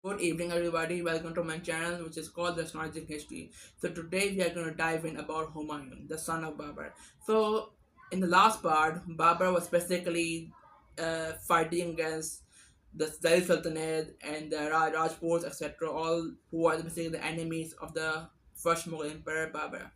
Good evening, everybody. Welcome to my channel, which is called The Nostalgic History. So today we are going to dive in about Humayun, the son of Babur. So in the last part, Babur was basically fighting against the Delhi Sultanate and the Rajputs, etc., all who are basically the enemies of the first Mughal Emperor Babur.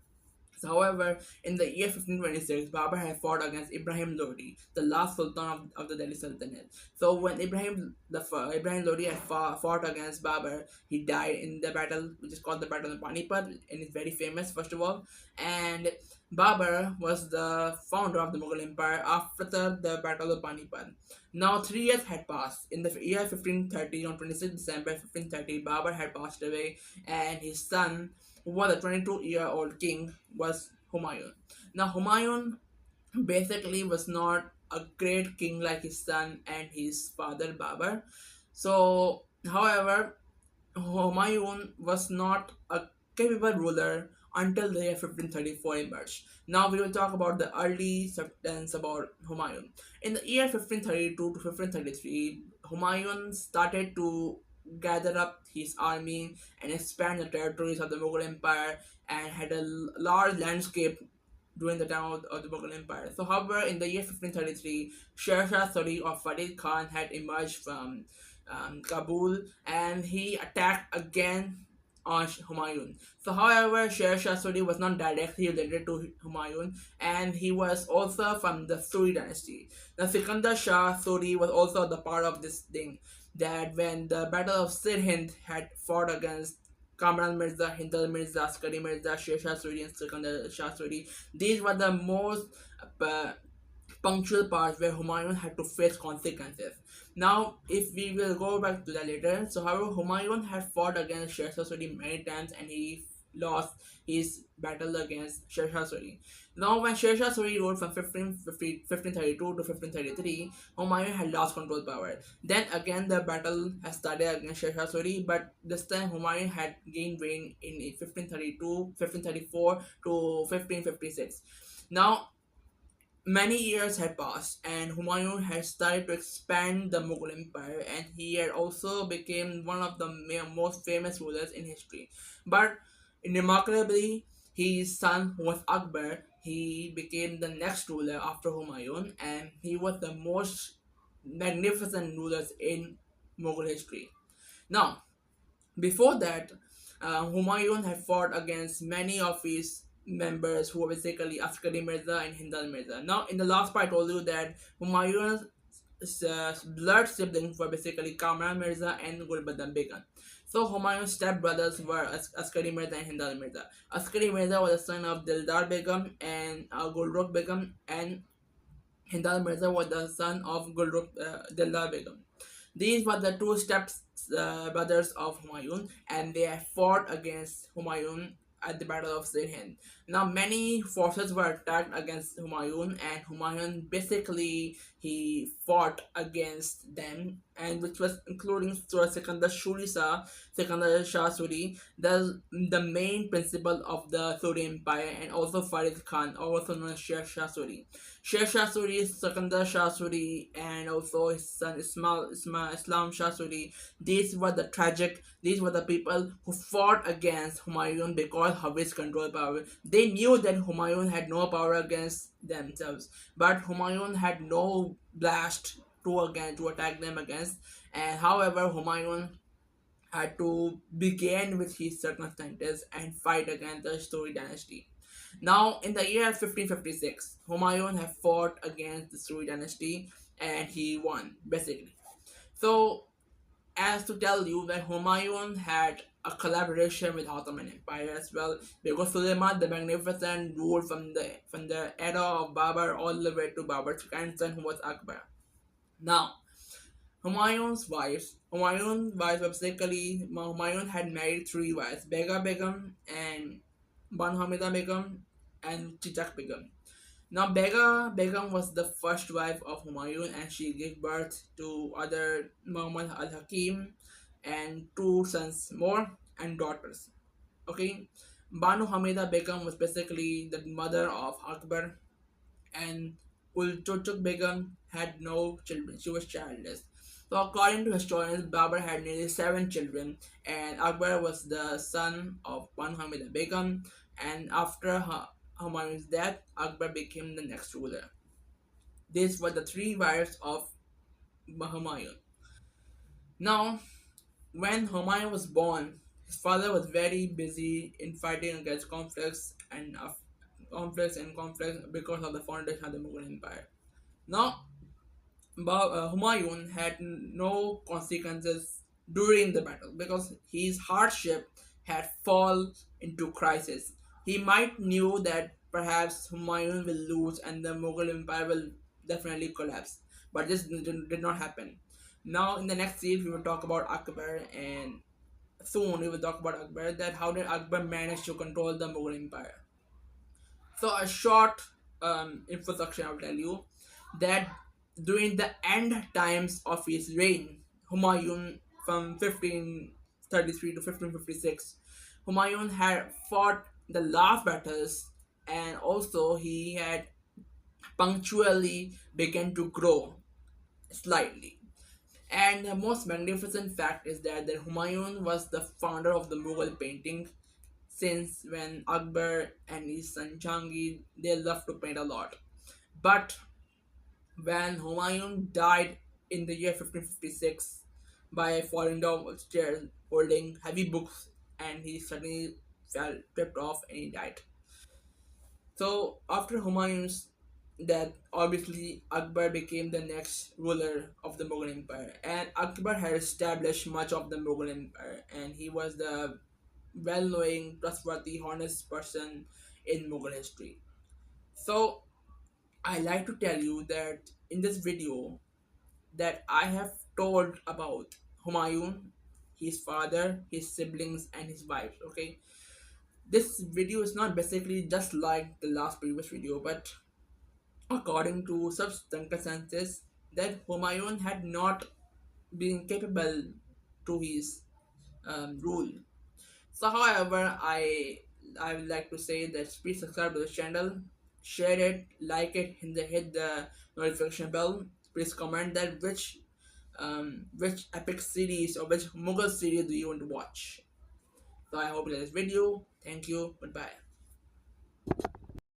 However, in the year 1526, Babur had fought against Ibrahim Lodi, the last sultan of the Delhi Sultanate. So when Ibrahim Lodi had fought against Babur, he died in the battle, which is called the Battle of Panipat, and it's very famous, first of all. And Babur was the founder of the Mughal Empire after the Battle of Panipat. Now, 3 years had passed. In the year 1530, on 26 December 1530, Babur had passed away, and his son, who was a 22-year-old king, was Humayun. Now, Humayun basically was not a great king like his son and his father Babur. So, however, Humayun was not a capable ruler until the year 1534 emerged. Now we will talk about the early substance about Humayun. In the year 1532 to 1533, Humayun started to gather up his army and expand the territories of the Mughal Empire and had a large landscape during the time of the Mughal Empire. So, however, in the year 1533, Sher Shah Suri of Farid Khan had emerged from Kabul and he attacked again on Humayun. So, however, Sher Shah Suri was not directly related to Humayun and he was also from the Suri dynasty. The Sikandar Shah Suri was also the part of this thing that when the Battle of Sirhind had fought against Kamran Mirza, Hindal Mirza, Askari Mirza, Sher Shah Suri, and Sikandar Shah Suri, these were the most uh, punctual parts where Humayun had to face consequences. Now, if we will go back to that later, so however, Humayun had fought against Sher Shah Suri many times and he lost his battle against Sher Shah Suri. Now, when Sher Shah Suri ruled from 1532 to 1533, Humayun had lost control power. Then again, the battle has started against Sher Shah Suri, but this time Humayun had gained reign in 1532, 1534 to 1556. Now, many years had passed, and Humayun had started to expand the Mughal Empire, and he had also become one of the most famous rulers in history. But remarkably, his son, who was Akbar, he became the next ruler after Humayun, and he was the most magnificent rulers in Mughal history. Now, before that, Humayun had fought against many of his members who were basically Askari Mirza and Hindal Mirza. Now, in the last part, I told you that Humayun's blood siblings were basically Kamran Mirza and Gulbadan Begum. So, Humayun's stepbrothers were Askari Mirza and Hindal Mirza. Askari Mirza was the son of Dildar Begum and Gulrukh Begum, and Hindal Mirza was the son of Dildar Begum. These were the two steps brothers of Humayun, and they fought against Humayun at the Battle of Sirhind. Now, many forces were attacked against Humayun, and Humayun basically he fought against them, and which was including Surah Sikandar Shah Suri, the main principal of the Suri Empire, and also Farid Khan, also known as Sher Shah Suri. Sher Shah Suri, Sikandar Shah Suri, and also his son Islam Shah Suri. These were the people who fought against Humayun because of his control power. They knew that Humayun had no power against themselves, but Humayun had no blast to attack them against. And however, Humayun had to begin with his circumstances and fight against the Suri dynasty. Now, in the year 1556, Humayun had fought against the Suri dynasty and he won, basically. So, as to tell you that Humayun had a collaboration with Ottoman Empire as well, because Suleiman the Magnificent ruled from the era of Babur all the way to Babur's grandson, who was Akbar. Now, Humayun's wives were basically Humayun had married three wives: Bega Begum and Banu Hamida Begum and Chichak Begum. Now, Bega Begum was the first wife of Humayun, and she gave birth to other Muhammad al Hakim and two sons more and daughters. Okay, Banu Hamida Begum was basically the mother of Akbar, and Ul Chochuk Begum had no children. She was childless. So, according to historians, Babur had nearly seven children, and Akbar was the son of one Hamida Begum. And after Humayun's death, Akbar became the next ruler. These were the three wives of Humayun. Now, when Humayun was born, his father was very busy in fighting against conflicts because of the foundation of the Mughal Empire. Now, Humayun had no consequences during the battle because his hardship had fallen into crisis. He might knew that perhaps Humayun will lose and the Mughal Empire will definitely collapse, but this did not happen. Now, in the next series, we will talk about Akbar, and soon we will talk about Akbar. That how did Akbar manage to control the Mughal Empire? So a short introduction, I'll tell you that during the end times of his reign, Humayun from 1533 to 1556, Humayun had fought the last battles, and also he had punctually begun to grow slightly. And the most magnificent fact is that Humayun was the founder of the Mughal painting since when Akbar and his son Jahangir they loved to paint a lot. But when Humayun died in the year 1556 by falling down the stairs holding heavy books and he suddenly fell tripped off and he died. So after Humayun's death, obviously Akbar became the next ruler of the Mughal Empire, and Akbar had established much of the Mughal Empire, and he was the well-knowing, trustworthy, honest person in Mughal history. So I like to tell you that in this video that I have told about Humayun, his father, his siblings, and his wives. Okay, this video is not basically just like the last previous video, but according to such circumstances that Humayun had not been capable to his rule. So, however, I would like to say that please subscribe to the channel, share it, like it, hit the notification bell. Please comment that which epic series or which Mughal series do you want to watch. So I hope you like this video. Thank you. Goodbye.